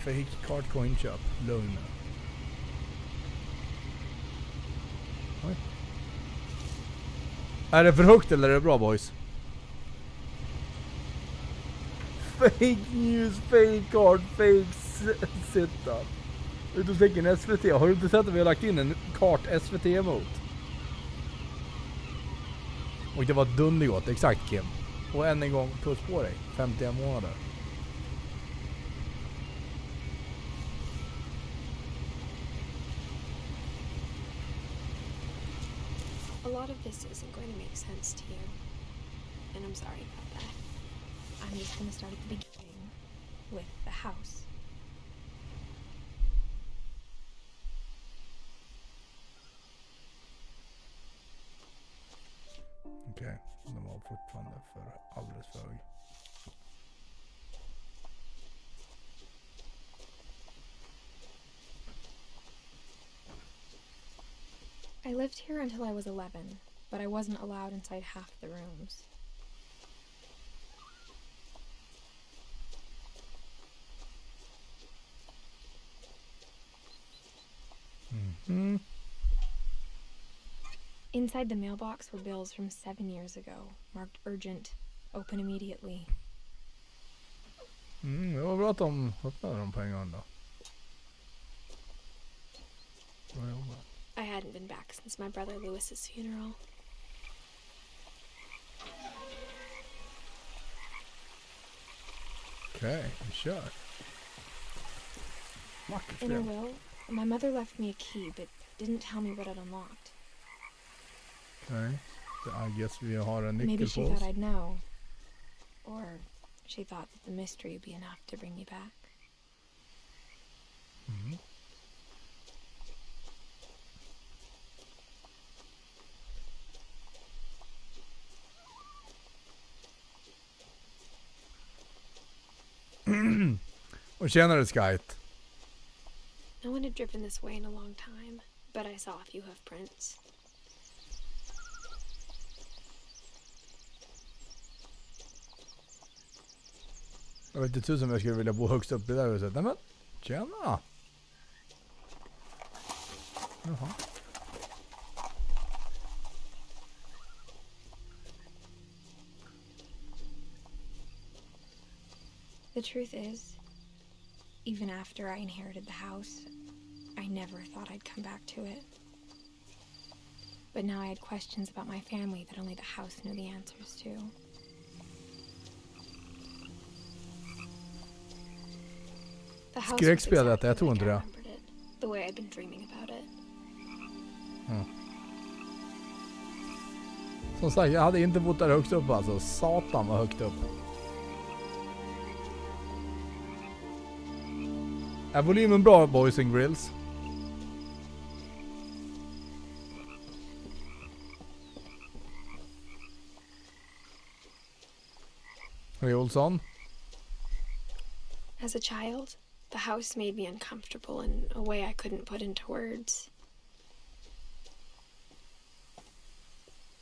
Fake cart coinköp. Lugn. Oj. Är det för högt eller är det bra, boys? Fake news, fake card, fake setup. Utropstecken SVT. Har du inte sett att vi har lagt in en kart SVT emot? Och det var dundergott, exakt Kim. Och än en gång, puss på dig. 51 månader. A lot of this isn't going to make sense to you. And I'm sorry about that. I'm just going to start at the beginning with the house. Okej, den var fortfarande alldeles för hög. I lived here until I was 11, but I wasn't allowed inside half the rooms. Mm-hmm. Inside the mailbox were bills from 7 years ago, marked urgent, open immediately. Det var bra att de öppnade dem på en gång då. Bra jobbat. I hadn't been back since my brother Lewis's funeral. Okej, vi kör. In a will, my mother left me a key, but didn't tell me what it unlocked. Okay, so I guess vi har en nyckel Maybe på she oss. thought I'd know. Or she thought that the mystery would be enough to bring me back. Mm. Och tjänare Skype. No one had driven this way in a long time, but I saw a few hoof prints. Jag vet inte tusen om jag skulle vilja bo högst upp i det där huset. Nej men, tjena! Jaha. The truth is, even after I inherited the house, I never thought I'd come back to it. But now I had questions about my family that only the house knew the answers to. The house was Skräckspel detta, exactly jag tror like inte I det. remembered it, the way I'd been dreaming about it. Som sagt, jag hade inte bott där högst upp alltså. Satan var högt upp. Är volymen bra, boys and grills? Hej Olsson. As a child, the house made me uncomfortable in a way I couldn't put into words.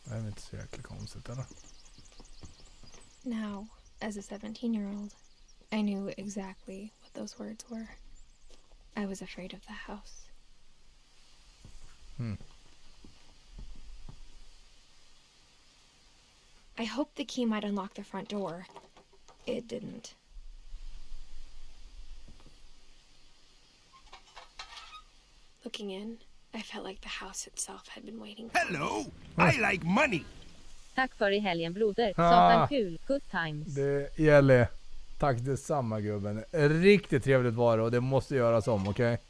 Det är inte så jäkla konstigt eller? Now, as a 17-year-old, I knew exactly what those words were. I was afraid of the house. I hoped the key might unlock the front door. It didn't. Looking in, I felt like the house itself had been waiting for me. Hello, I like money. Tack för i helgen broder. Satan kul. Good times. Det gäller. Tack detsamma gubben. Riktigt trevligt var det och det måste göras om, okej?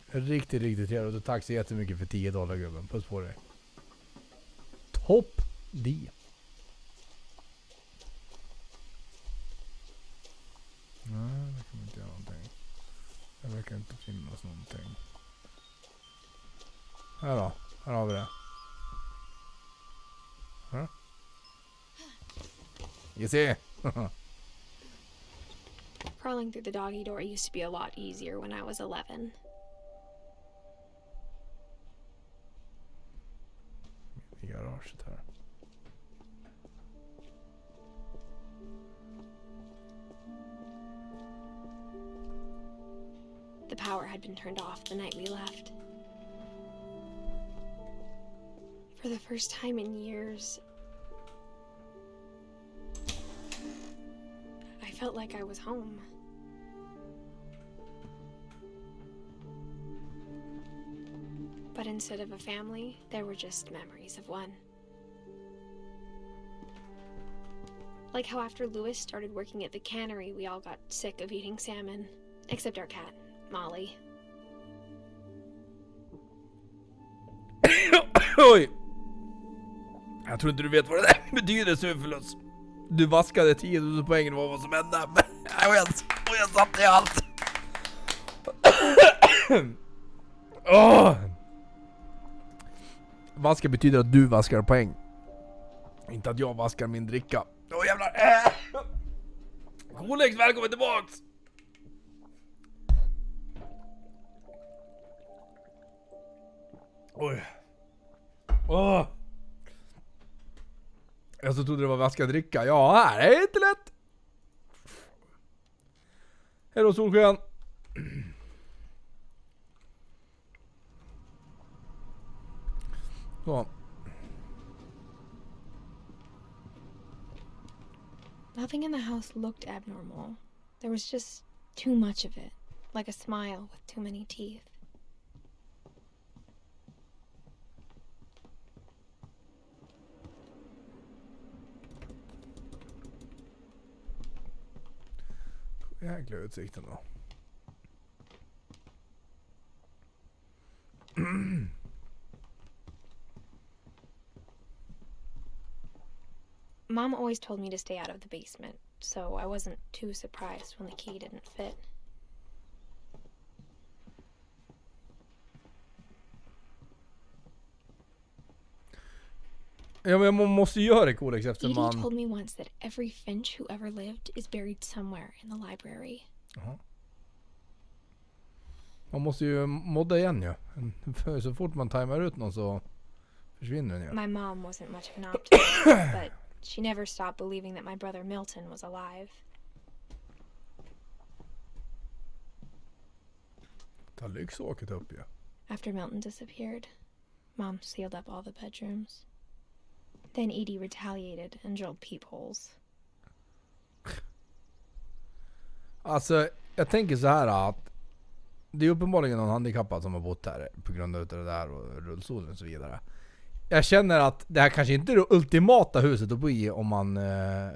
Riktigt, riktigt trevligt och tack så jättemycket för $10 gubben. Puss på dig. Topp D. Nej, det kan inte göra någonting. Det verkar inte finnas någonting. Här då. Här har vi det. Här. You see? Crawling through the doggy door used to be a lot easier when I was 11. I garaget här. The power had been turned off the night we left. For the first time in years, I felt like I was home. But instead of a family, there were just memories of one. Like how after Lewis started working at the cannery, we all got sick of eating salmon. Except our cat, Molly. Oj! Jag tror inte du vet vad det där betyder, Sufilus. Du vaskade 10 000 poäng, det var vad som hände. Och jag satt i allt. Vaska betyder att du vaskar poäng. Inte att jag vaskar min dricka. Åh jävlar. Kolex, välkommen tillbaks. Oj. Åh. Jag så trodde det var vaska dricka. Ja, här är inte lätt. Hej då, solsken. Så. Nothing in the house looked abnormal. There was just too much of it, like a smile with too many teeth. Jäkla utsikten då. Mom always told me to stay out of the basement, so I wasn't too surprised when the key didn't fit. Ja, men man måste göra det, Codex, efter Edie man... told me once that every Finch who ever lived is buried somewhere in the library. Jaha. Man måste ju modda igen ju. För så fort man tajmar ut någon så försvinner den ju. My mom wasn't much of an optimist, but she never stopped believing that my brother Milton was alive. Ta lyxåket upp ju. After Milton disappeared, Mom sealed up all the bedrooms. Then Edie retaliated and drilled peepholes. Alltså, jag tänker så här att det är uppenbarligen någon handikappad som har bott här på grund av det där och rullstolen och så vidare. Jag känner att det här kanske inte är det ultimata huset att bo i om man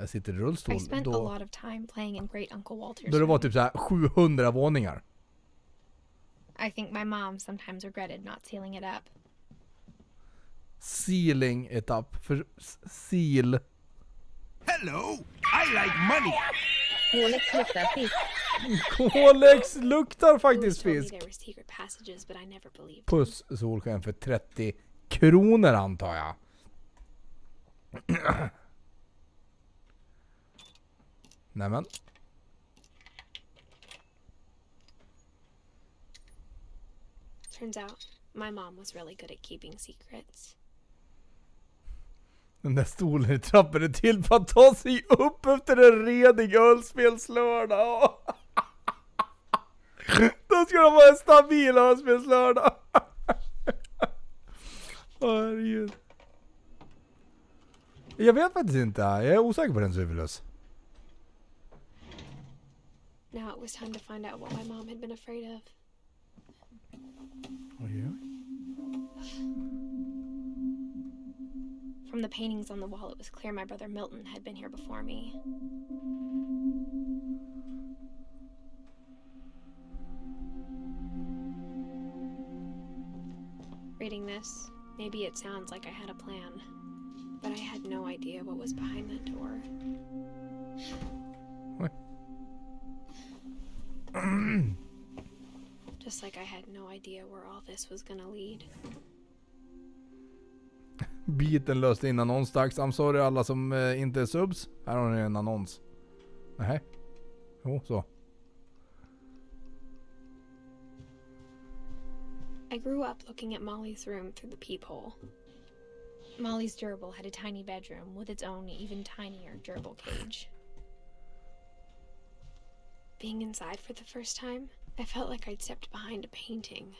sitter i rullstol. I spent a lot of time playing in Great Uncle Walter's Då det var room. typ så här 700 våningar. I think my mom sometimes regretted not sealing it up. Sealing it up. För seal. Hello, I like money. Kolex luktar fisk. Kolex luktar faktiskt Louis told me fisk. there were secret passages, but I never believed him. Puss solsken för 30 kronor antar jag. Nämen. Turns out, my mom was really good at keeping secrets. Den där stolen i trappen är till för att ta sig upp efter en redig ölspelslördag. Då ska de vara en stabil ölspelslördag. Herregud. Jag vet faktiskt inte. Jag är osäker på den Sufilus. Now it was time to find out what my mom had been afraid of. Oj. From the paintings on the wall, it was clear my brother Milton had been here before me. Reading this, maybe it sounds like I had a plan, but I had no idea what was behind that door. Just like I had no idea where all this was gonna lead. Biten löste in annons dags. I'm sorry alla som inte är subs. Här har ni en annons. Nej. Jo, så. I grew up looking at Molly's room through the peephole. Molly's gerbil had a tiny bedroom with its own even tinier gerbil cage. Being inside for the first time, I felt like I'd stepped behind a painting.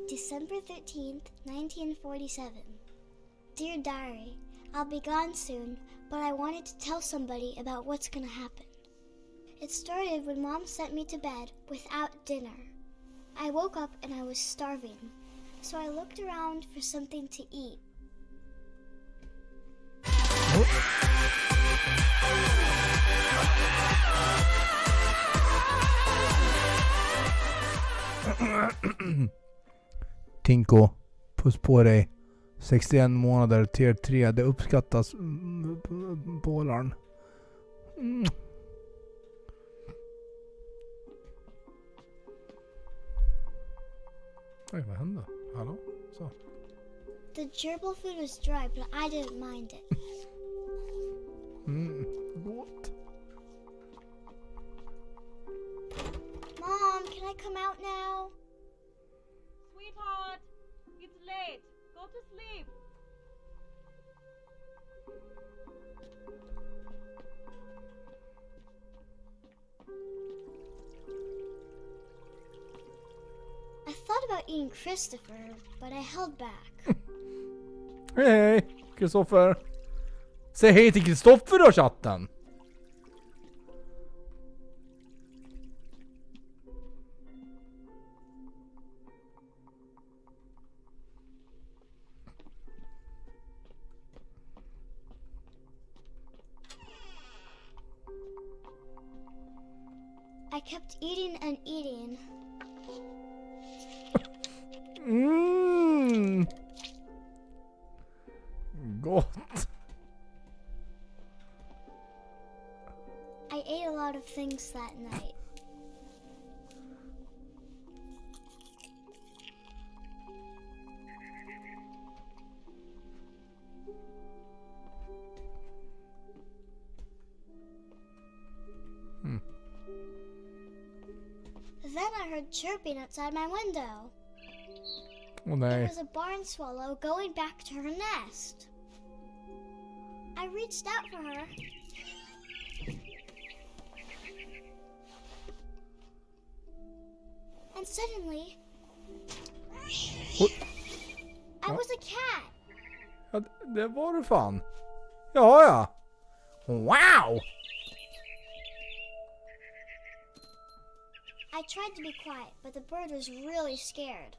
December 13th, 1947. Dear Diary, I'll be gone soon, but I wanted to tell somebody about what's gonna happen. It started when Mom sent me to bed without dinner. I woke up and I was starving, so I looked around for something to eat. Tinko, puss på dig. 61 månader, tier 3. Det uppskattas, Bålarn. Oj, vad hände? Hallå? Så. The gerbil food was dry, but I didn't mind it. Gott. Mom, can I come out now? Sweetheart, it's late. Go to sleep. I thought about eating Christopher, but I held back. Hej, Kristoffer. Säg hej till Kristoffer då, chatten. I kept eating and eating. Gott. I ate a lot of things that night. Then I heard chirping outside my window. Åh It nej. was a barn swallow going back to her nest. I reached out for her. And suddenly, I was a cat. Ja, det var du fan. Ja, ja. Wow! I tried to be quiet, but the bird was really scared.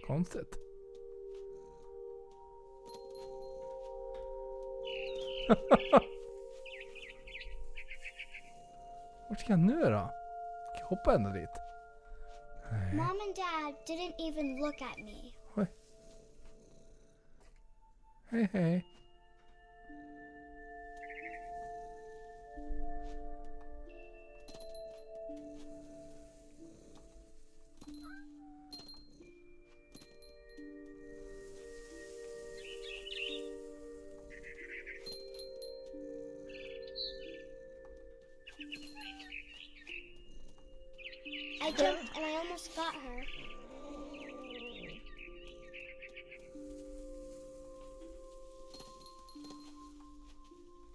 Konstigt. Vart ska jag nu då? Ska jag hoppa ända dit? Nej. Mom and Dad didn't even look at me. Oj. Hej hej. I jumped and I almost got her.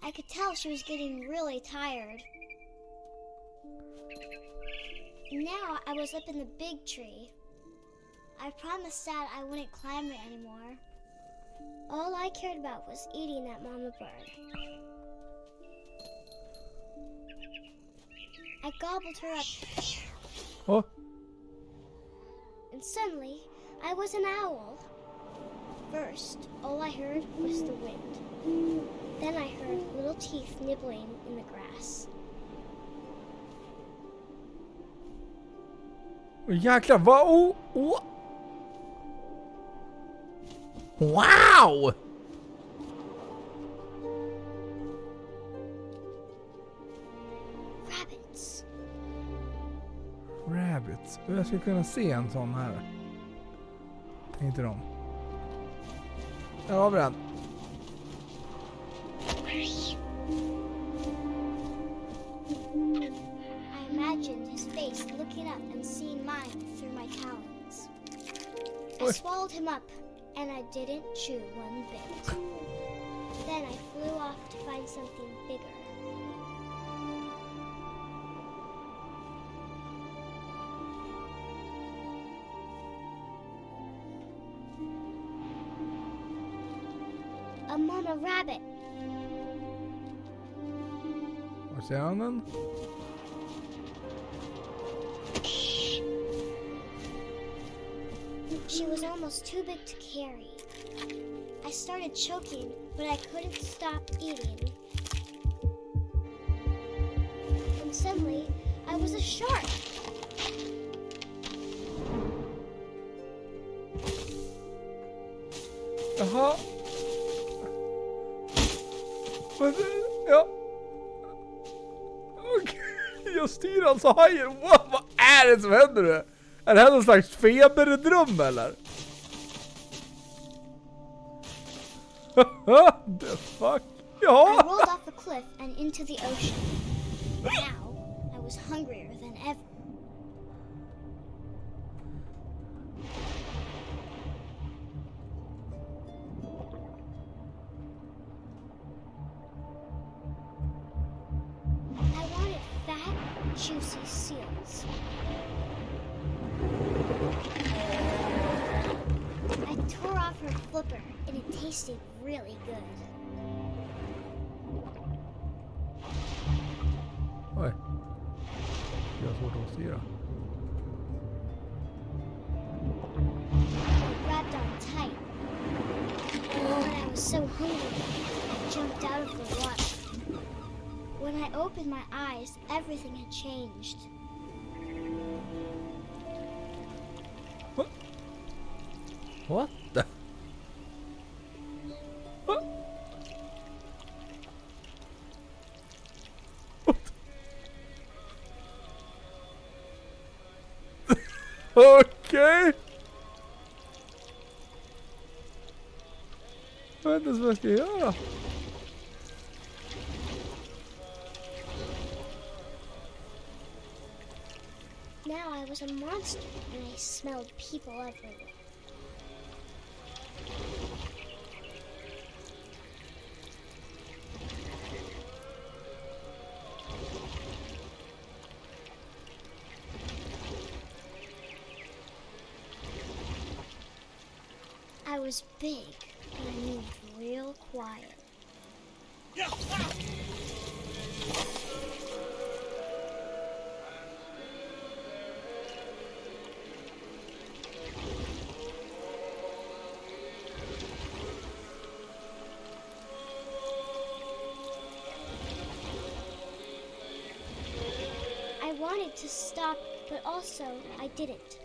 I could tell she was getting really tired. Now I was up in the big tree. I promised Dad I wouldn't climb it anymore. All I cared about was eating that mama bird. I gobbled her up. Åh. And suddenly, I was an owl. First, all I heard was the wind. Then I heard little teeth nibbling in the grass. Jäklar, vad? Wow! Rabbits. Rabbits. Och jag skulle kunna se en sån här. Tänkte de. Där har vi den. I imagined his face looking up and seeing mine through my talons. I swallowed him up, and I didn't chew one bit. Then I flew off to find something bigger. A mama rabbit. Var ser han den? She was almost too big to carry. I started choking, but I couldn't stop eating. And suddenly, I was a shark. Jaha. Ja. Okej. Jag styr alltså hajen. Wow, vad är det som händer nu? Är det här någon slags feberdröm eller? The fuck? Ja. I rolled off the cliff and into the ocean. Now, I was hungrier than ever. I wanted fat, juicy seals. I tore off her flipper, and it tasted really good. Oj. Jag har svårt att styra. I grabbed on tight. But I was so hungry, I jumped out of the water. When I opened my eyes, everything had changed. What the? What? Okej. Jag vet inte ens vad jag ska göra. Now I was a monster, and I smelled people everywhere. I was big, and I moved real quiet. I wanted to stop, but also I didn't.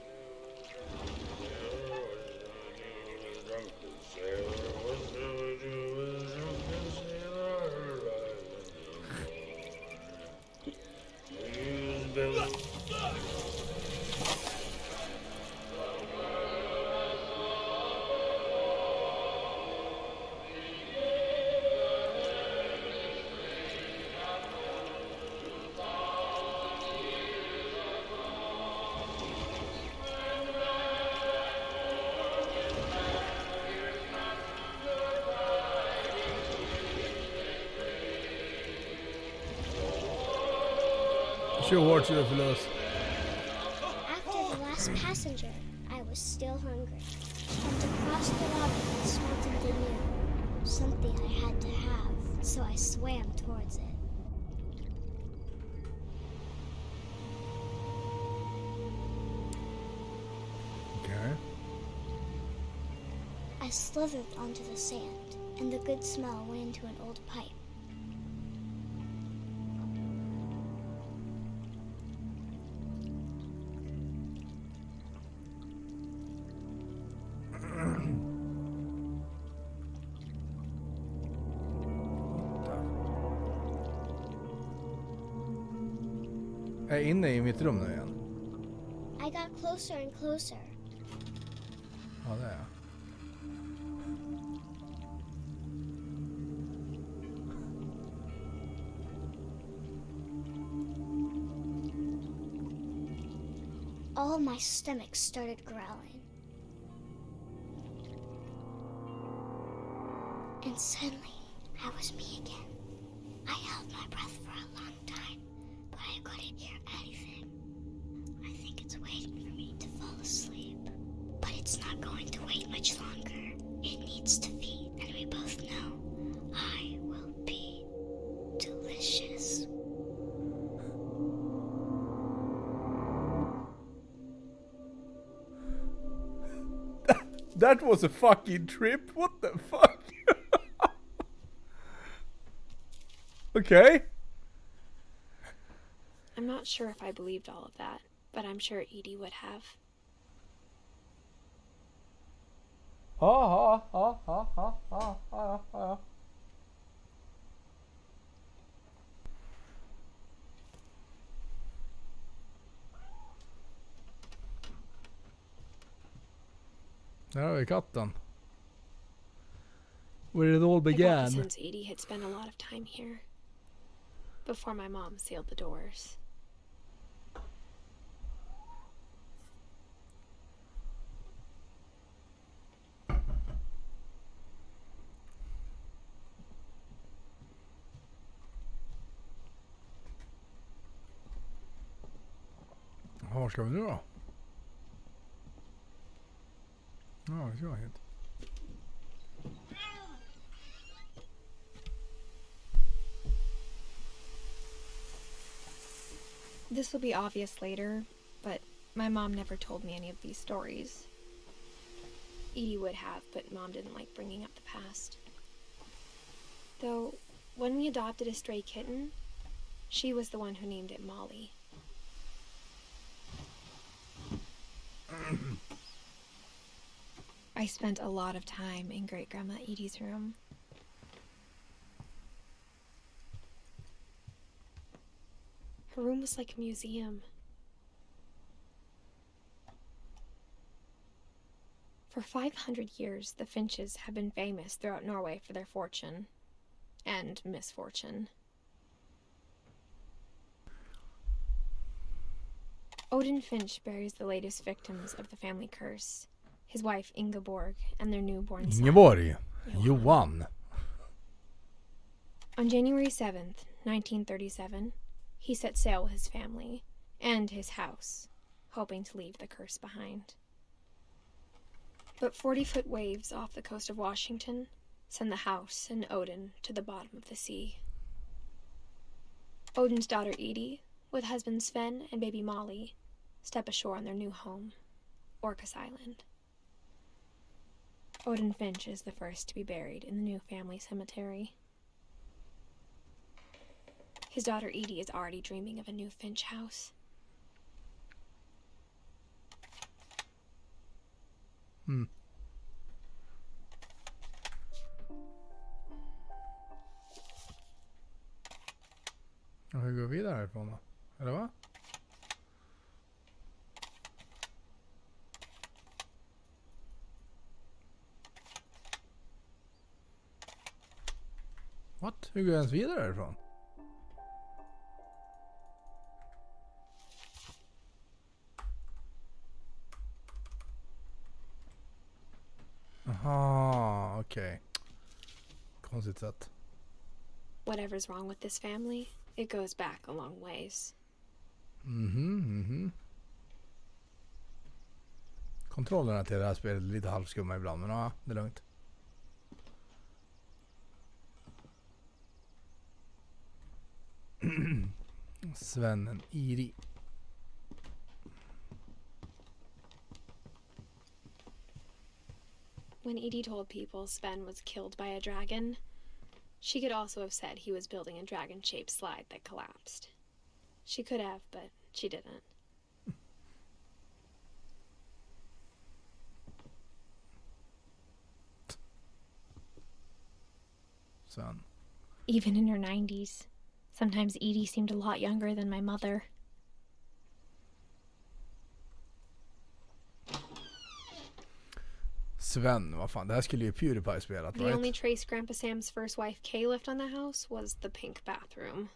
After the last passenger, I was still hungry. And to cross the water, I smelled something new. Something I had to have, so I swam towards it. Okay. I slithered onto the sand, and the good smell went into an old pipe. Jag är inne i mitt rum nu igen. I got closer and closer. Ja, det är jag. All my stomach started growling. And suddenly, I was me again. I held my breath for a long time, but I couldn't hear anything. I think it's waiting for me to fall asleep. But it's not going to wait much longer. It needs to feed, and we both know I will be delicious. That was a fucking trip. What the fuck? Okay. I'm not sure if I believed all of that, but I'm sure Edie would have. Ja. Där har vi katten. Where it all I got the began. sense Edie had spent a lot of time here before my mom sealed the doors. Var ska vi nu då? Ja, det ska vara helt. This will be obvious later, but my mom never told me any of these stories. Edie would have, but Mom didn't like bringing up the past. Though, when we adopted a stray kitten, she was the one who named it Molly. I spent a lot of time in Great-Grandma Edie's room. Her room was like a museum. For 500 years, the Finches have been famous throughout Norway for their fortune and misfortune. Odin Finch buries the latest victims of the family curse, his wife Ingeborg and their newborn son. Ingeborg. Johan. On January 7th, 1937, he set sail with his family and his house, hoping to leave the curse behind. But 40-foot waves off the coast of Washington send the house and Odin to the bottom of the sea. Odin's daughter Edie, with husband Sven and baby Molly, step ashore on their new home, Orcas Island. Odin Finch is the first to be buried in the new family cemetery. His daughter Edie is already dreaming of a new Finch house. Och hur går vi vidare härifrån då? Eller va? What? Hur går jag ens vidare härifrån? Aha, okej. Konstigt sätt. Whatever's wrong with this family, it goes back a long ways. Kontrollerna till det här spelet är lite halvskumma ibland, men ja, det är lugnt. Svennen Iri. When Edie told people Sven was killed by a dragon, she could also have said he was building a dragon-shaped slide that collapsed. She could have, but she didn't. Sven. Even in her 90s, sometimes Edie seemed a lot younger than my mother. Sven, vad fan, det här skulle ju PewDiePie spelat, The right? only trace Grandpa Sam's first wife Kay left on the house was the pink bathroom.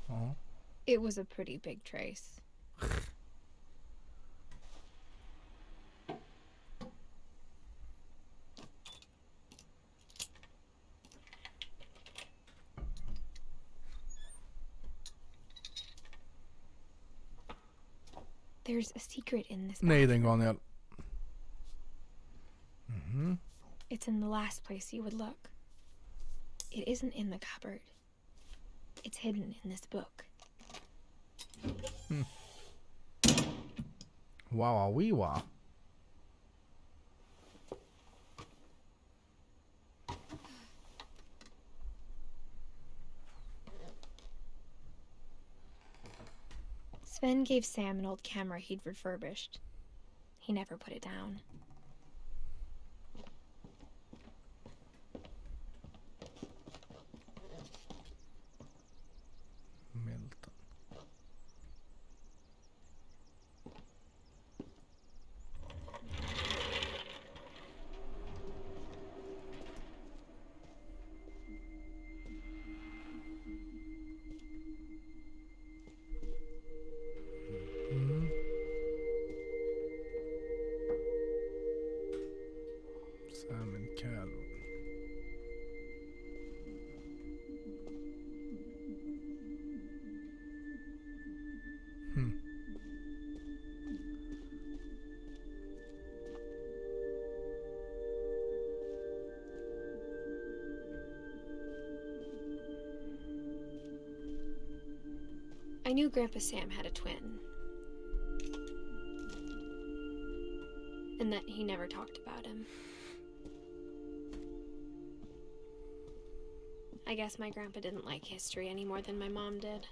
Ja. It was a pretty big trace. There's a secret in this Nej, bathroom. den Daniel. Mhm. It's in the last place you would look. It isn't in the cupboard. It's hidden in this book. Wow, wee wow. Sven gave Sam an old camera he'd refurbished. He never put it down. Milton. Sam and Calvin. I knew Grandpa Sam had a twin. And that he never talked about him. I guess my grandpa didn't like history any more than my mom did.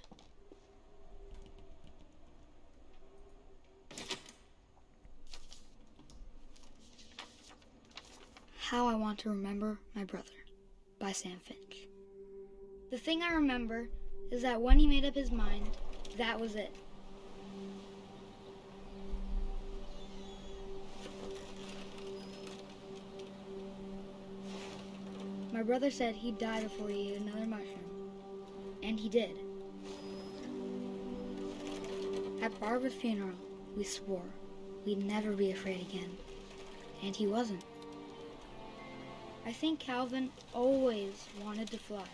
How I Want to Remember My Brother by Sam Finch. The thing I remember is that when he made up his mind, that was it. My brother said he'd die before he ate another mushroom. And he did. At Barbara's funeral, we swore we'd never be afraid again. And he wasn't. I think Calvin always wanted to fly.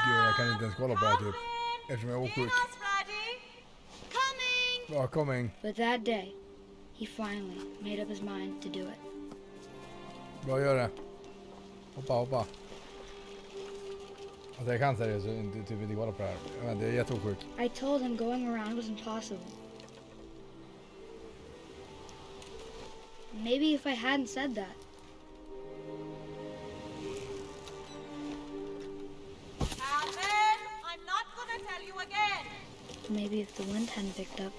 Gud, jag kan inte ens kolla på det här typ. Eftersom jag är åksjuk. Ja, coming. But that day, he finally made up his mind to do it. Bra, gör det. Hoppa. Alltså jag kan seriöst inte typ inte kolla på det här. Men det är jätteåksjuk. I told him going around was impossible. Maybe if I hadn't said that. Alvin, I'm not gonna tell you again. Maybe if the wind hadn't picked up.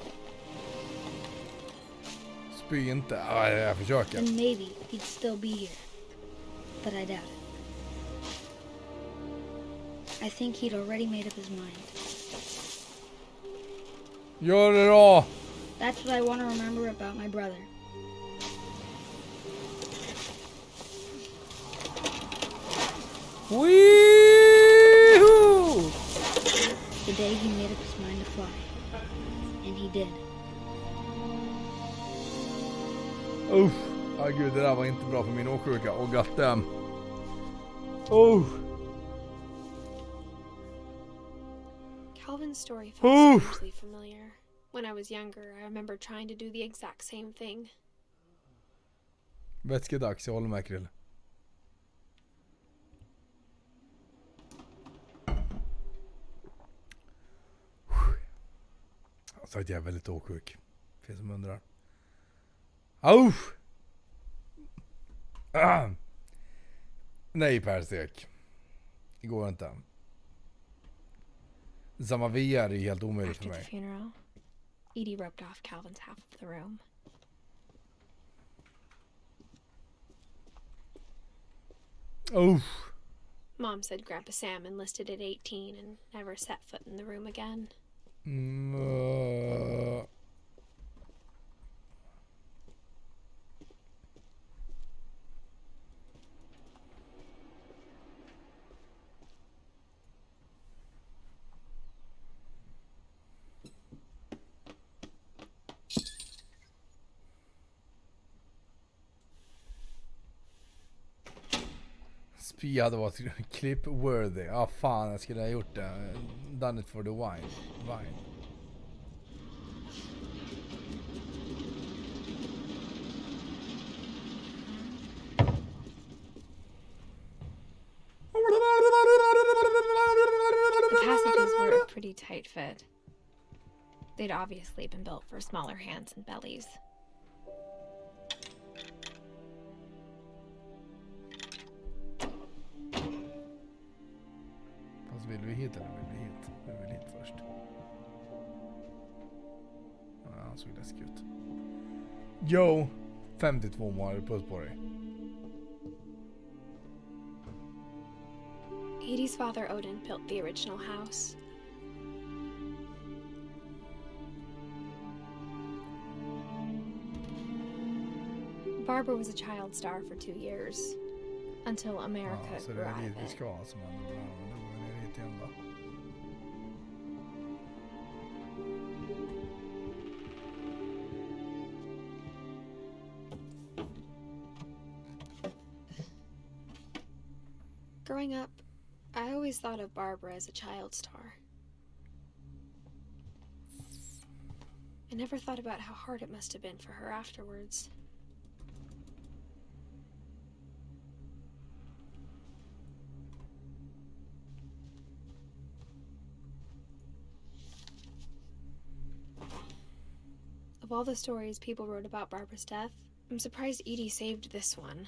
Spy inte. Ja, jag försöker. Then maybe he'd still be here. But I doubt it. I think he'd already made up his mind. Gör det då! That's what I want to remember about my brother. Weehoo! The day he made up his mind to fly. And he did. Gud, det där var inte bra för min åksjuka. Oh goddamn. Calvin's story felt strangely familiar. When I was younger, I remember trying to do the exact same thing. Vätskedags, jag håller med Krill. Så att jag är väldigt åksjuk. Finns som undrar. Nej, Persek. Det går inte. Samma VR är helt omöjligt för After the mig. funeral, Edie roped off Calvin's half of the room. Mom said Grandpa Sam enlisted at 18 and never set foot in the room again. Spy hade varit clip-worthy. Ah fan, jag skulle ha gjort det. Done it for the wine. The passages were a pretty tight fit. They'd obviously been built for smaller hands and bellies. Fast vill vi hit eller vill vi hit? Vi vill hit först. Ja, han såg läskig ut. Yo! 52 månader, puss på dig. Edie's father Odin built the original house. Barbara was a child star for 2 years, until America Ja, så grew det out är dit of vi it. ska som ändå var bra. Men då går vi ner hit igen då. Growing up, I always thought of Barbara as a child star. I never thought about how hard it must have been for her afterwards. Of all the stories people wrote about Barbara's death, I'm surprised Edie saved this one.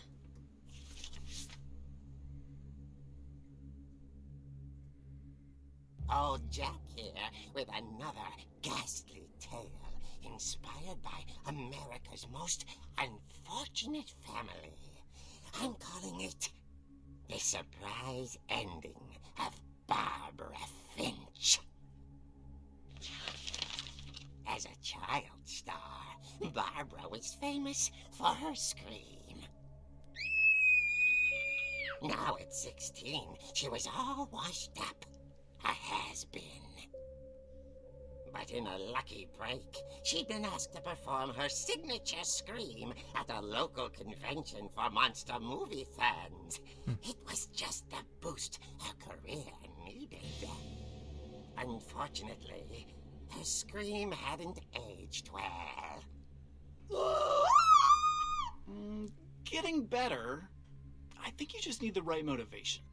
Old Jack here with another ghastly tale inspired by America's most unfortunate family. I'm calling it The Surprise Ending of Barbara Finch. As a child star, Barbara was famous for her scream. Now at 16, she was all washed up. A has-been. But in a lucky break, she'd been asked to perform her signature scream at a local convention for monster movie fans. It was just the boost her career needed. Unfortunately, her scream hadn't aged well. Getting better. I think you just need the right motivation.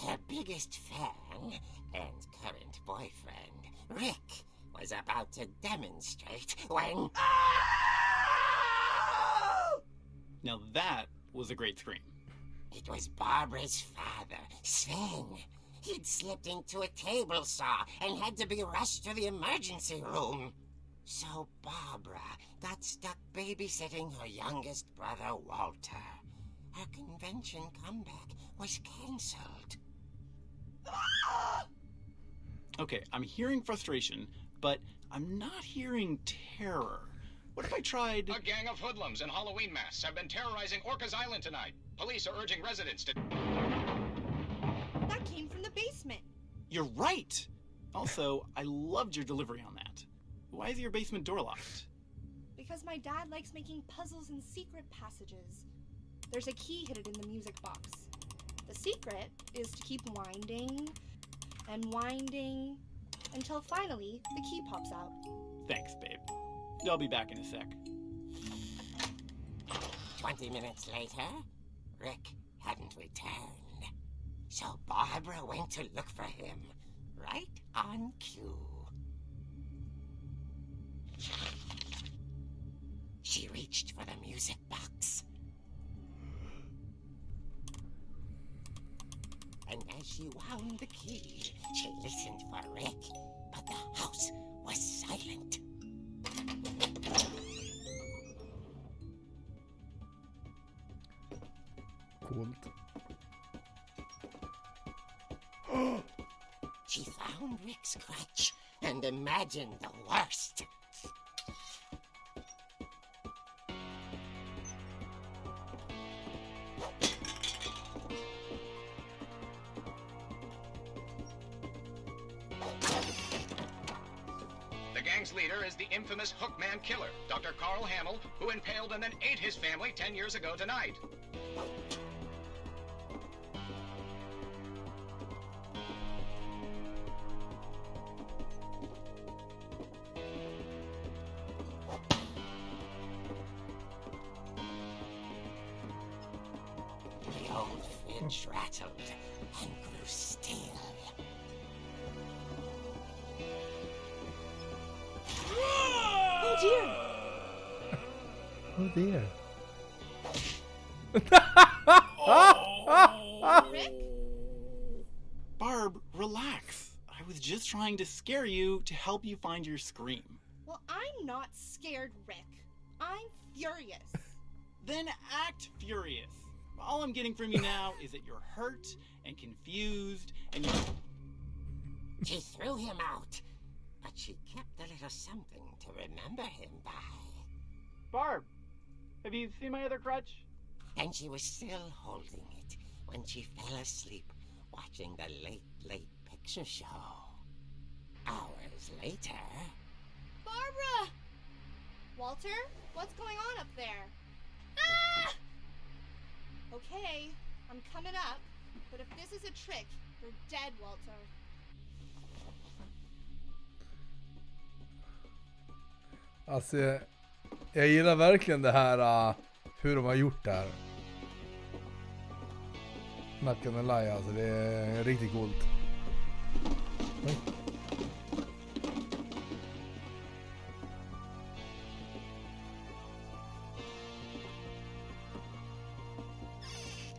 Her biggest fan and current boyfriend, Rick, was about to demonstrate when... Now that was a great scream. It was Barbara's father, Sven. He'd slipped into a table saw and had to be rushed to the emergency room. So Barbara got stuck babysitting her youngest brother, Walter. Her convention comeback was cancelled. Okay, I'm hearing frustration, but I'm not hearing terror. What if I tried... A gang of hoodlums in Halloween masks have been terrorizing Orcas Island tonight. Police are urging residents to... That came from the basement. You're right! Also, I loved your delivery on that. Why is your basement door locked? Because my dad likes making puzzles and secret passages. There's a key hidden in the music box. The secret is to keep winding and winding until finally the key pops out. Thanks, babe. I'll be back in a sec. 20 minutes later, Rick hadn't returned. So Barbara went to look for him, right on cue. She reached for the music box. And as she wound the key, she listened for Rick, but the house was silent. Coolt. down Rick's crutch and imagine the worst. The gang's leader is the infamous Hookman killer, Dr. Carl Hamill, who impaled and then ate his family 10 years ago tonight. The old Finch rattled and grew still. Oh dear! Oh dear. Rick? Barb, relax. I was just trying to scare you to help you find your scream. Well, I'm not scared, Rick. I'm furious. Then act furious. All I'm getting from you now is that you're hurt and confused and you... She threw him out, but she kept a little something to remember him by. Barb, have you seen my other crutch? And she was still holding it when she fell asleep watching the late picture show. Hours later... Barbara! Walter, what's going on up there? Ah! Okay, I'm coming up, but if this is a trick, you're dead, Walter. Alltså, jag gillar verkligen det här hur de har gjort det här. Not gonna lie, alltså det är riktigt coolt. Oj.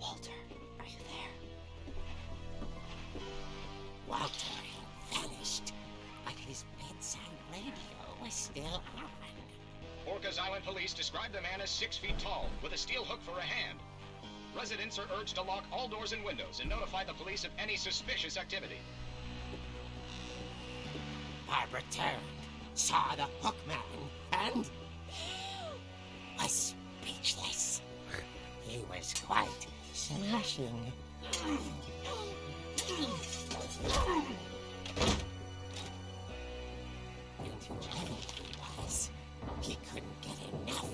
Walter, are you there? Walter had vanished, but his bedside radio was still on. Orcas Island police describe the man as 6 feet tall, with a steel hook for a hand. Residents are urged to lock all doors and windows and notify the police of any suspicious activity. Barbara turned, saw the Hookman, and was speechless. He was quite smashing. And whoever he was, he couldn't get enough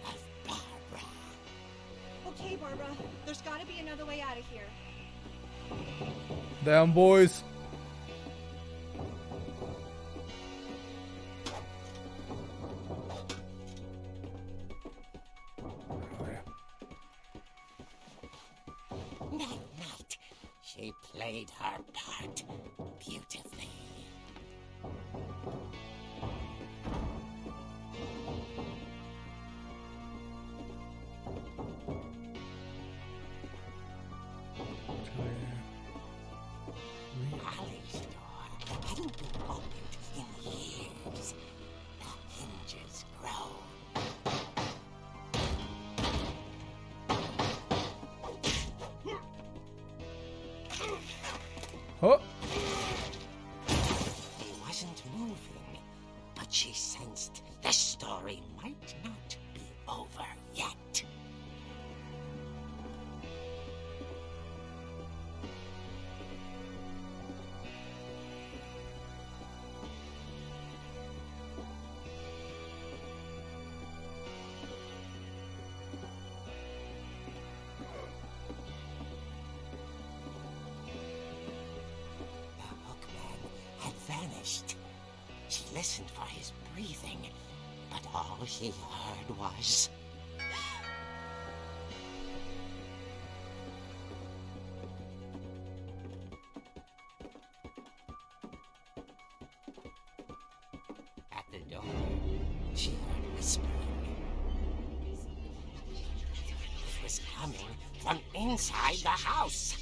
of Barbara. Okay, Barbara, there's gotta be another way out of here. Damn boys. That night, she played her part beautifully. Molly's door hadn't been opened in years. The hinges groaned. Oh. He wasn't moving, but she sensed the story might not be over yet. Vanished. She listened for his breathing, but all she heard was... At the door, she heard whispering. It was coming from inside the house.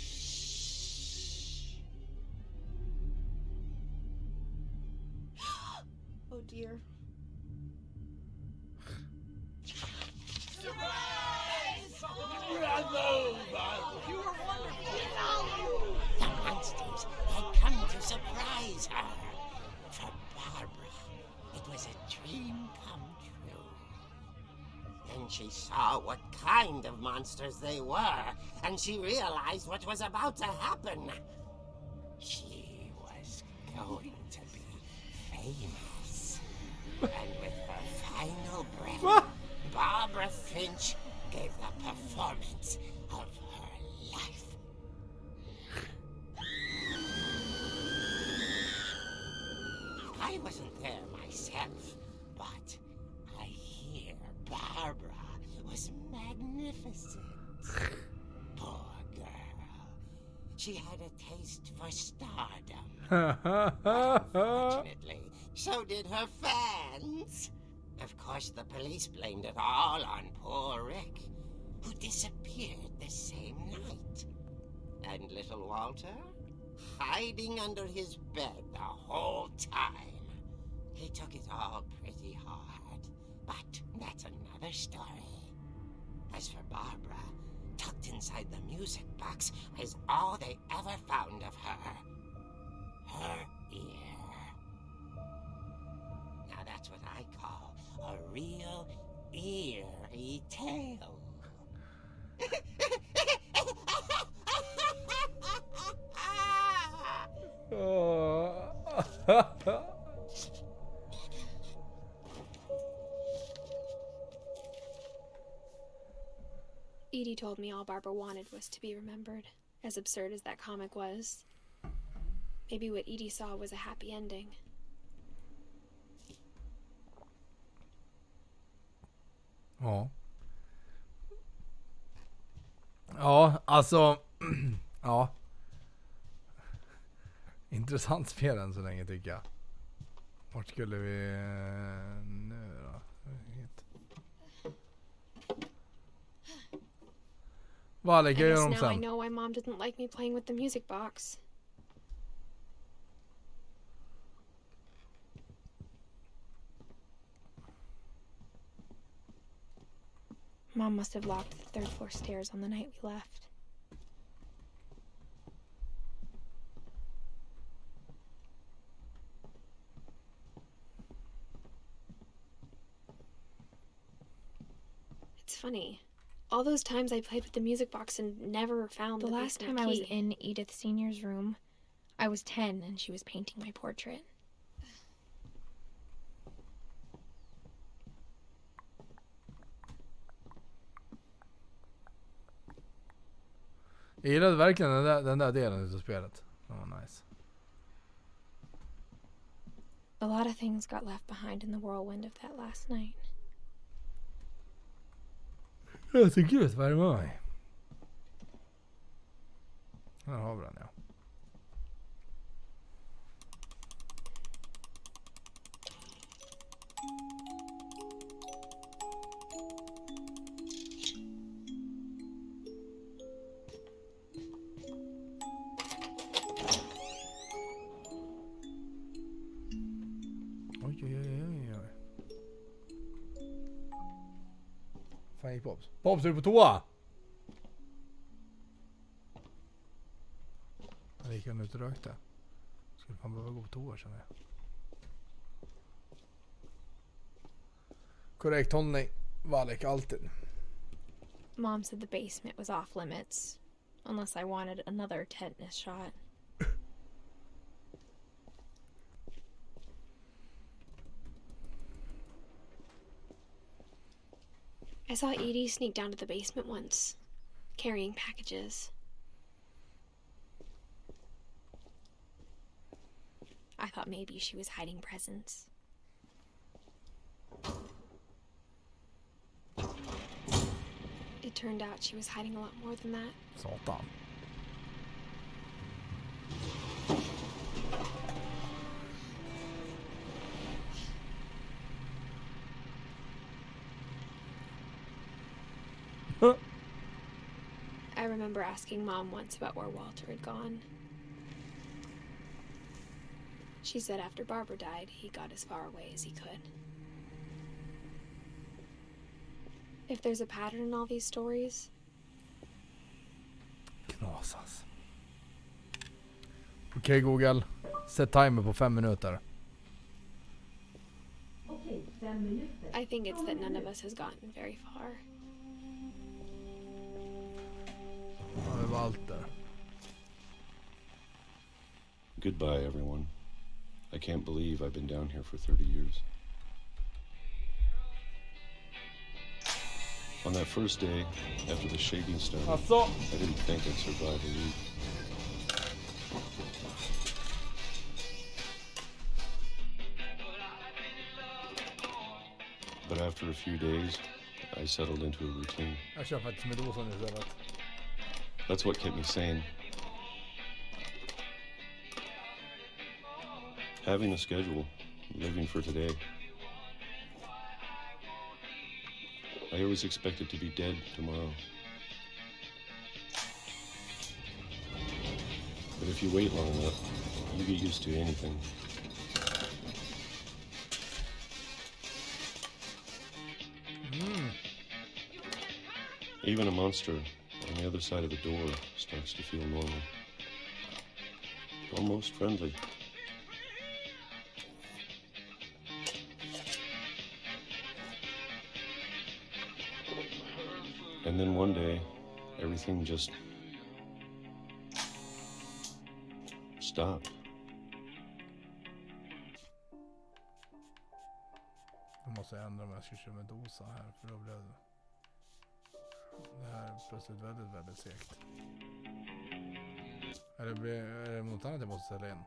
Oh dear. The monsters had come to surprise she saw what kind of monsters they were, and she realized what was about to happen. She was going to be famous. And with her final breath, Barbara Finch gave the performance of her life. I wasn't there myself, but I hear Barbara was magnificent. Poor girl. She had a taste for stardom. But unfortunately, so did her fans. Of course, the police blamed it all on poor Rick, who disappeared the same night. And little Walter? Hiding under his bed the whole time. He took it all pretty hard, but that's another story. As for Barbara, tucked inside the music box is all they ever found of her. Her ear. Now that's what I call a real eerie tale. Edie told me all Barbara wanted was to be remembered, as absurd as that comic was. Maybe what Edie saw was a happy ending. Ja. Ja, alltså... ja. Intressant spel än så länge tycker jag. Vart skulle vi nu då? Hit. Vad lägger jag dem Now I sen? know why Mom didn't like me playing with the music box. Mom must have locked the third floor stairs on the night we left. It's funny. All those times I played with the music box and never found the last time I was in Edith Senior's room, I was 10 and she was painting my portrait. Jag gillade verkligen den där delen av spelet. Det var nice. A lot of things got left behind in the whirlwind of that last night. Jag tycker det var mig. Här har vi den, ja. Fan gick Bobs? Bobs, är du på toa? Han gick han ut och rökte. Skulle fan behöva gå på toa känner jag. Korrekt hållning. Valek alltid. Mom said the basement was off limits, unless I wanted another tetanus shot. I saw Edie sneak down to the basement once, carrying packages. I thought maybe she was hiding presents. It turned out she was hiding a lot more than that. Satan. I remember asking Mom once about where Walter had gone. She said after Barbara died, he got as far away as he could. If there's a pattern in all these stories... Knasas. Okej, Google. Sätt timer på 5 minuter. Okej, 5 I think it's that none of us has gotten very far. Ja, det var allt där. Goodbye, everyone. I can't believe I've been down here for 30 years. On that first day, after the shaking started, I didn't think I'd survive a week. But after a few days, I settled into a routine. Jag kör faktiskt med dosan istället. That's what kept me sane. Having a schedule, living for today. I always expected to be dead tomorrow. But if you wait long enough, you get used to anything. Even a monster on the other side of the door starts to feel normal. Almost friendly. And then one day, everything just stopped. Jag måste ändra om jag ska köra med dosa här, för då blir det här plötsligt väldigt segt. Är det något annat jag måste ställa in?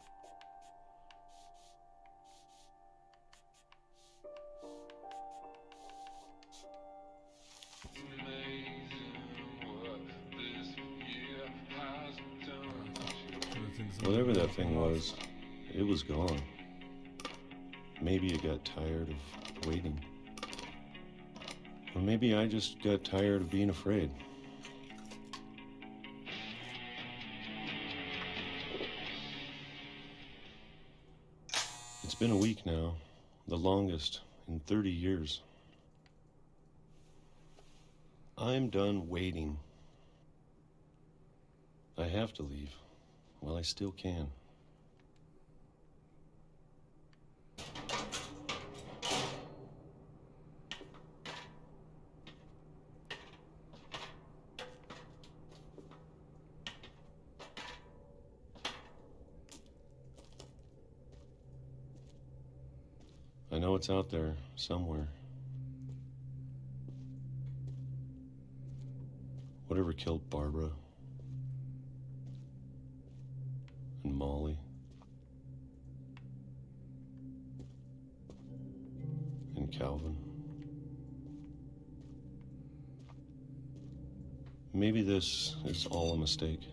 Whatever that thing was, it was gone. Maybe it got tired of waiting. Or maybe I just got tired of being afraid. It's been a week now, the longest in 30 years. I'm done waiting. I have to leave. Well, I still can. I know it's out there somewhere. Whatever killed Barbara and Molly and Calvin. Maybe this is all a mistake.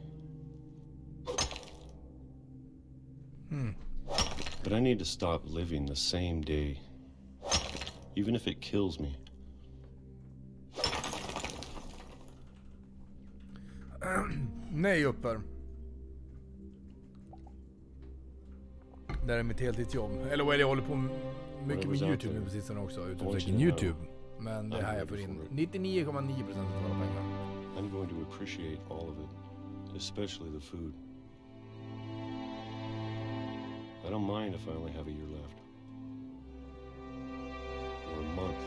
But I need to stop living the same day, even if it kills me. Nej, upphör. Det är mitt heltidsjobb. Eller jag håller på mycket med YouTube nu precis också. Utveckling YouTube. Men det här jag får in 99,9% av alla pengar. I'm going to appreciate all of it, especially the food. I don't mind if I only have a year left. Or a month.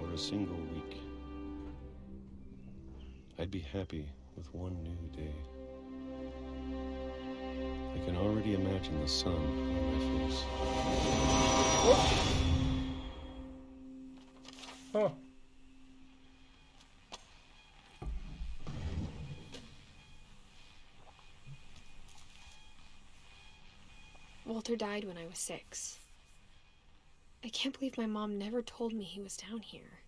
Or a single week. I'd be happy with one new day. I can already imagine the sun on my face. Oh. Walter died when I was 6. I can't believe my mom never told me he was down here.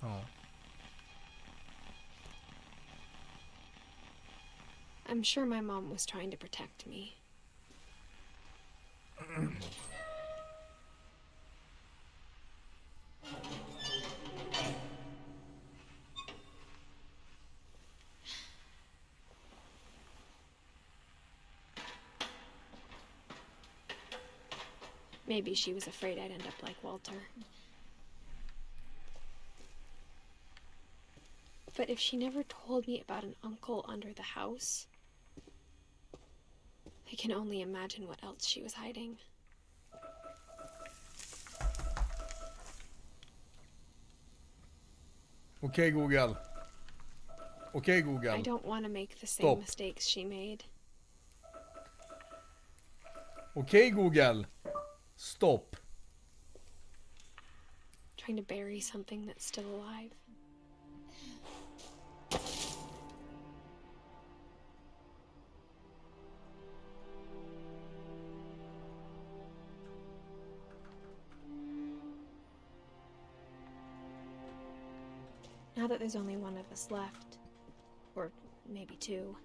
Oh. I'm sure my mom was trying to protect me. Maybe she was afraid I'd end up like Walter. But if she never told me about an uncle under the house, I can only imagine what else she was hiding. Okej, Google. Okej, Google. I don't want to make the same Stop. mistakes she made. Okej, Google. Stop. Trying to bury something that's still alive. Now that there's only one of us left, or maybe two,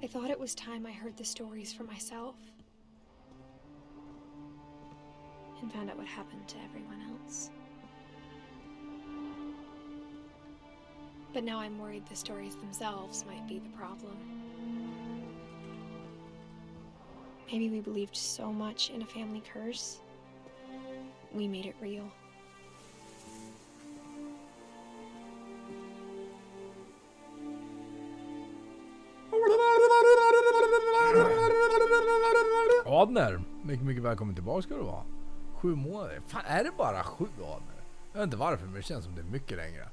I thought it was time I heard the stories for myself and found out what happened to everyone else. But now I'm worried the stories themselves might be the problem. Maybe we believed so much in a family curse, we made it real. Adner, mycket välkommen tillbaka ska du vara. 7 månader. Fan, är det bara 7 Adner? Jag vet inte varför, men det känns som det är mycket längre.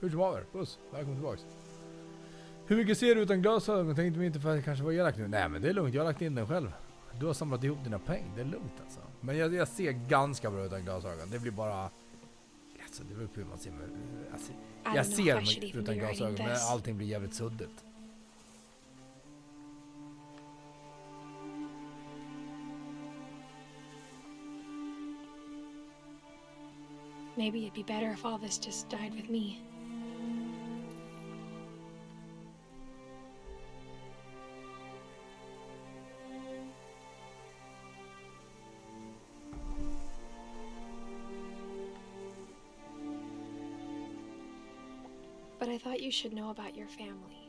Hur som haver, puss, välkommen tillbaka. Hur mycket ser du utan glasögon? Tänkte vi inte för att det kanske var elakt nu. Nej, men det är lugnt, jag har lagt in den själv. Du har samlat ihop dina pengar, det är lugnt alltså. Men jag ser ganska bra utan glasögon. Det blir bara... Alltså, det beror på hur man ser. Alltså, jag ser utan glasögon, men allting blir jävligt suddigt. Maybe it'd be better if all this just died with me. But I thought you should know about your family.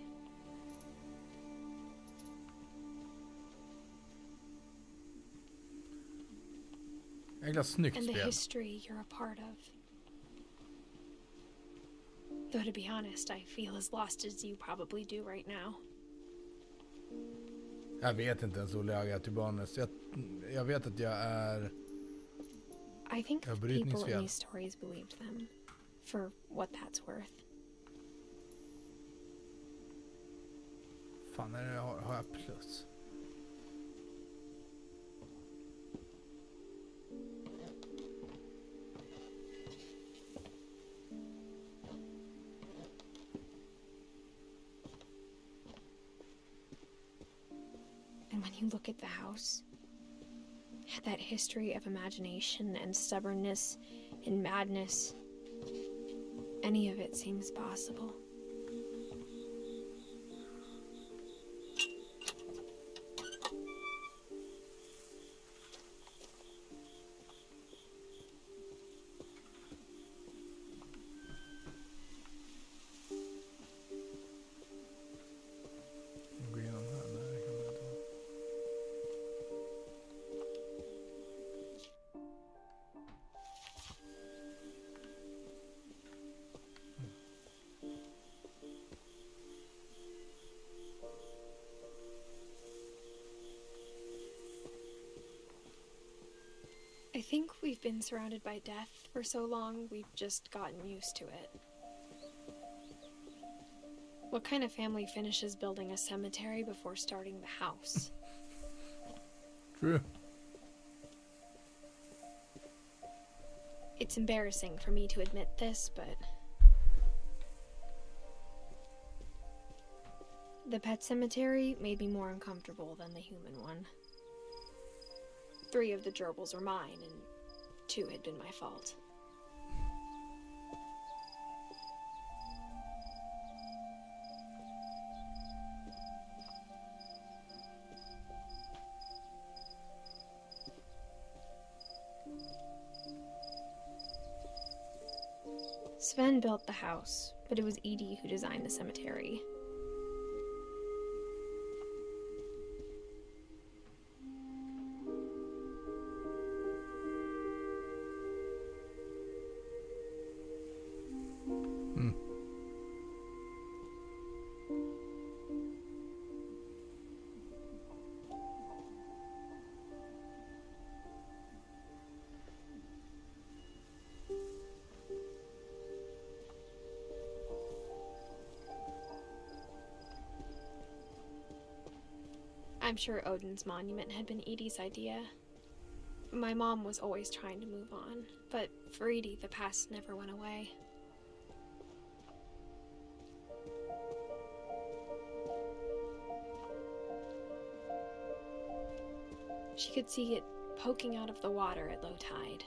Snyggt And the spel. history you're a part of. Though to be honest, I feel as lost as you probably do right now. Jag vet inte ens Olle, jag to be honest. Jag vet att jag är... I think the people in these stories believed them. For what that's worth. Fan, har jag plus? And when you look at the house, that history of imagination and stubbornness and madness, any of it seems possible. I think we've been surrounded by death for so long, we've just gotten used to it. What kind of family finishes building a cemetery before starting the house? True. It's embarrassing for me to admit this, but... the pet cemetery made me more uncomfortable than the human one. 3 of the gerbils were mine, and 2 had been my fault. Sven built the house, but it was Edie who designed the cemetery. I'm sure Odin's monument had been Edie's idea. My mom was always trying to move on, but for Edie, the past never went away. She could see it poking out of the water at low tide.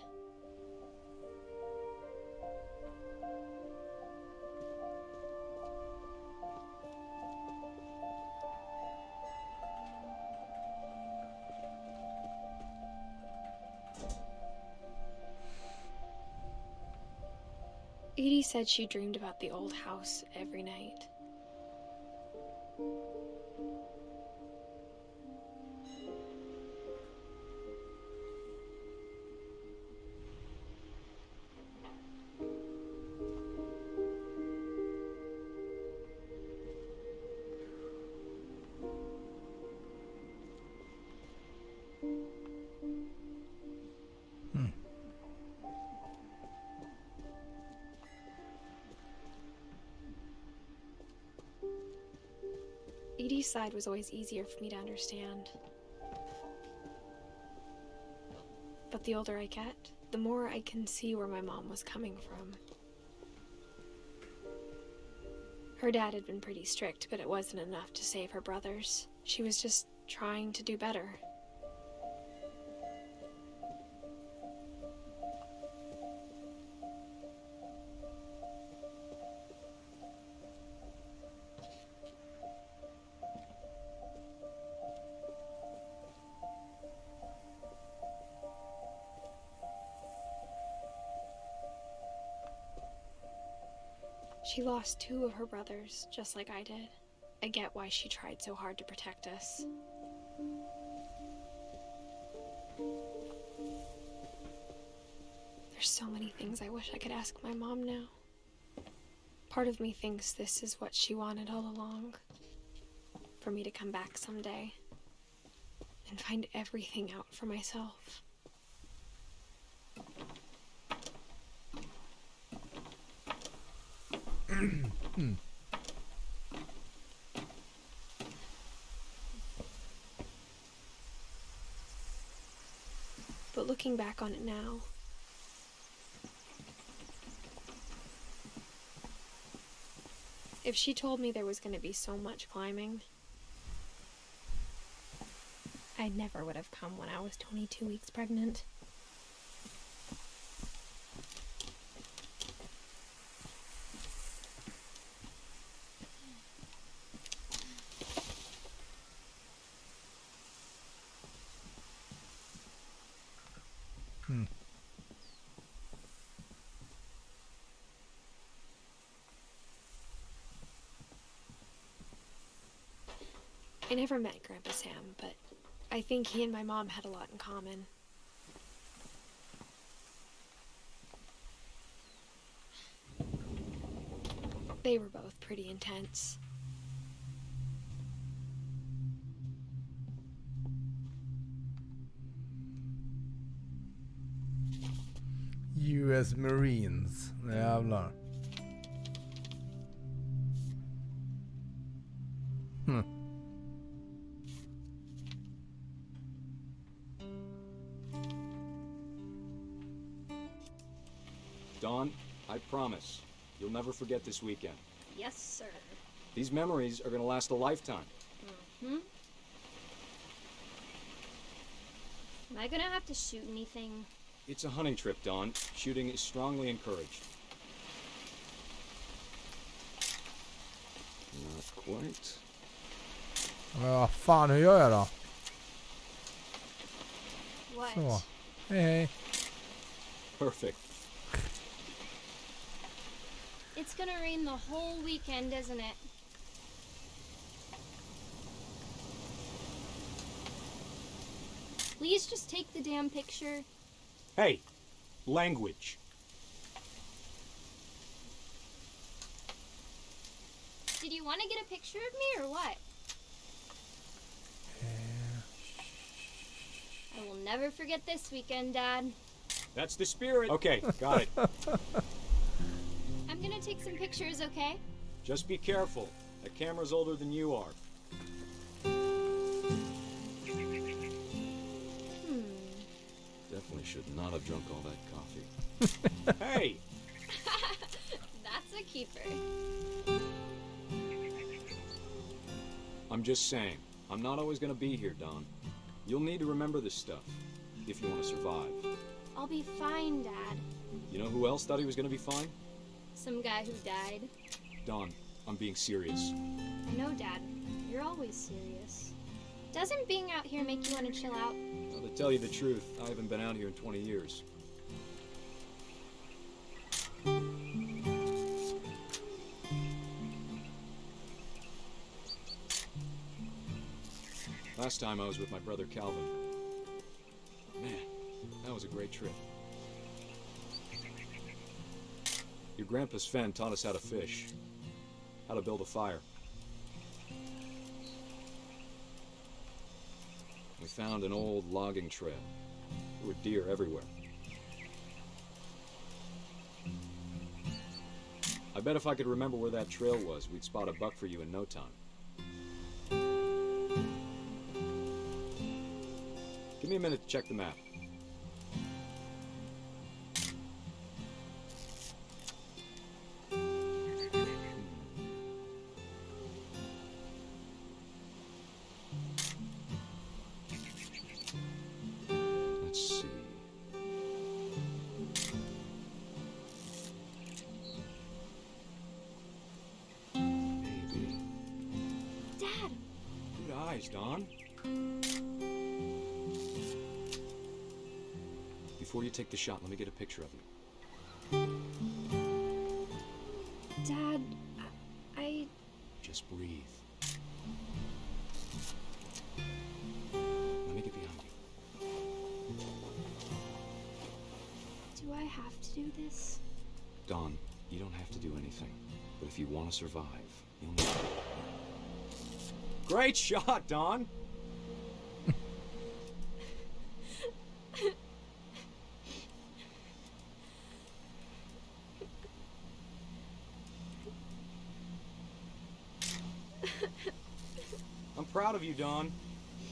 Edie said she dreamed about the old house every night. Edie's side was always easier for me to understand. But the older I get, the more I can see where my mom was coming from. Her dad had been pretty strict, but it wasn't enough to save her brothers. She was just trying to do better. She lost 2 of her brothers, just like I did. I get why she tried so hard to protect us. There's so many things I wish I could ask my mom now. Part of me thinks this is what she wanted all along. For me to come back someday and find everything out for myself. But looking back on it now, if she told me there was going to be so much climbing, I never would have come when I was 22 weeks pregnant. I never met Grandpa Sam, but I think he and my mom had a lot in common. They were both pretty intense. US Marines. Jävlar. Dawn, I promise, you'll never forget this weekend. Yes, sir. These memories are gonna last a lifetime. Mm-hmm. Am I gonna have to shoot anything? It's a hunting trip, Dawn. Shooting is strongly encouraged. Not quite. Men vad fan, hur gör jag då? What? Så. Hej hej. Perfect. It's gonna rain the whole weekend, isn't it? Please just take the damn picture. Hey, language. Did you want to get a picture of me or what? I will never forget this weekend, Dad. That's the spirit. Okay, got it. I'm gonna take some pictures, okay? Just be careful. That camera's older than you are. I should not have drunk all that coffee. Hey! That's a keeper. I'm just saying, I'm not always gonna be here, Don. You'll need to remember this stuff, if you want to survive. I'll be fine, Dad. You know who else thought he was gonna be fine? Some guy who died. Don, I'm being serious. I know, Dad. You're always serious. Doesn't being out here make you want to chill out? Well, to tell you the truth, I haven't been out here in 20 years. Last time I was with my brother Calvin. Man, that was a great trip. Your grandpa Sven taught us how to fish, how to build a fire. We found an old logging trail. There were deer everywhere. I bet if I could remember where that trail was, we'd spot a buck for you in no time. Give me a minute to check the map. Let's see. Maybe. Dad! Good eyes, Don. Before you take the shot, let me get a picture of you. Dad, I... Just breathe. Let me get behind you. Do I have to do this? Don, you don't have to do anything. But if you want to survive, you'll need to. Great shot, Don! I'm proud of you, Don.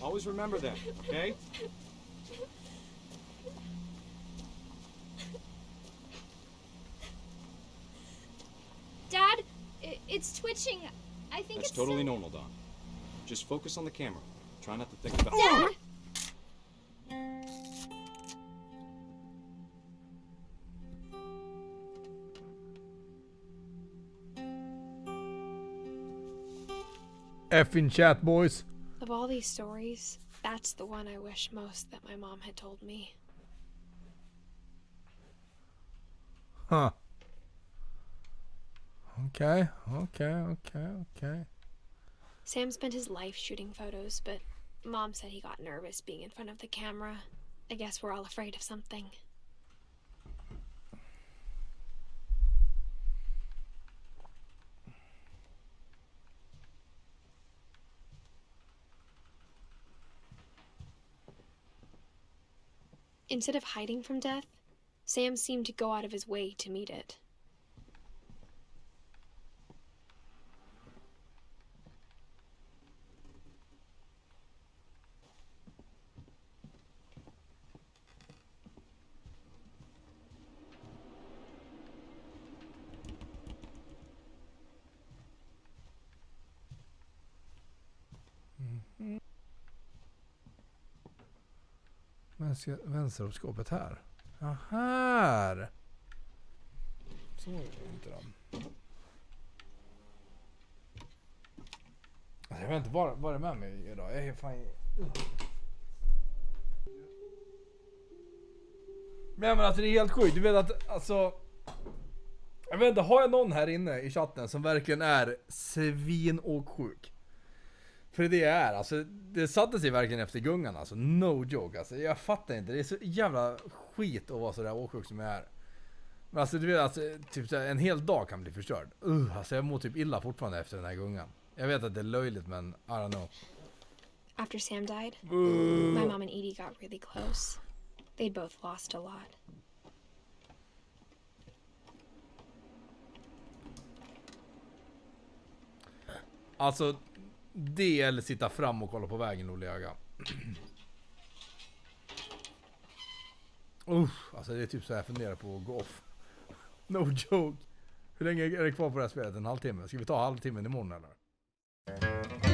Always remember that, okay? Dad, it's twitching. I think That's it's totally normal, Don. Just focus on the camera. Try not to think about... Dad! F in chat, boys. Of all these stories, that's the one I wish most that my mom had told me. Huh. Okay. Sam spent his life shooting photos, but Mom said he got nervous being in front of the camera. I guess we're all afraid of something. Instead of hiding from death, Sam seemed to go out of his way to meet it. Vänster av skåpet här. Ja, här. Så är det inte då. Alltså, jag vet inte vad det är med mig idag. Jag är fan... Men alltså det är helt sjukt. Du vet att alltså... Jag vet inte, har jag någon här inne i chatten som verkligen är svin och sjuk? För det är, alltså det satte sig verkligen efter gungan, alltså no joke, alltså jag fattar inte, det är så jävla skit att vara så där åksjuk som jag är. Men alltså du vet, alltså, typ en hel dag kan bli förstörd. Alltså jag mår typ illa fortfarande efter den här gungan. Jag vet att det är löjligt, men I don't know. After Sam died, my mom and Edie got really close. They'd both lost a lot. Alltså det eller sitta fram och kolla på vägen, Olle öga. Alltså det är typ så jag funderar på att gå off. No joke. Hur länge är det kvar på det här spelet? En halvtimme? Ska vi ta halvtimmen imorgon eller?